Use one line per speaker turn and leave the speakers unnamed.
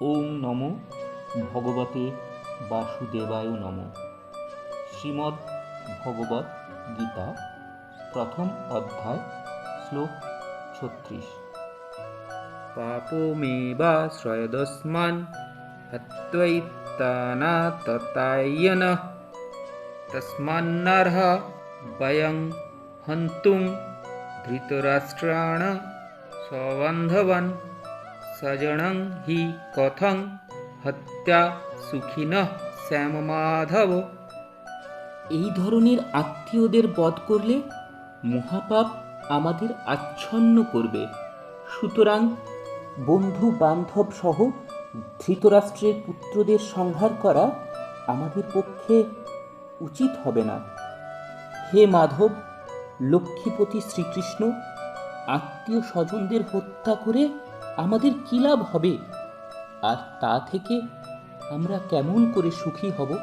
ওং নমো ভগবতে বাসুদেবায় নমঃ। শ্রীমদ্ ভগবৎ গীতা প্রথম অধ্যায় শ্লোক ৩৬। পাপমেবাশ্রয়দস্মান হত্বৈতানাততায়নঃ তস্মান্নর্হ বয়ং হন্তুং ধৃতরাষ্ট্রাণ সবান্ধবান সজনং হি কথং হত্যা সুখিনঃ শ্যামমাধব। এই ধরনের আত্মীয়দের বধ করলে মহাপাপ আমাদের আচ্ছন্ন করবে। সুতরাং বন্ধু বান্ধব সহ ধৃতরাষ্ট্রের পুত্রদের সংহার করা আমাদের পক্ষে উচিত হবে না। হে মাধব, লক্ষ্মীপতি শ্রীকৃষ্ণ, আত্মীয় স্বজনদের হত্যা করে আমাদের কী লাভ হবে? আর তা থেকে আমরা কেমন করে সুখী হব?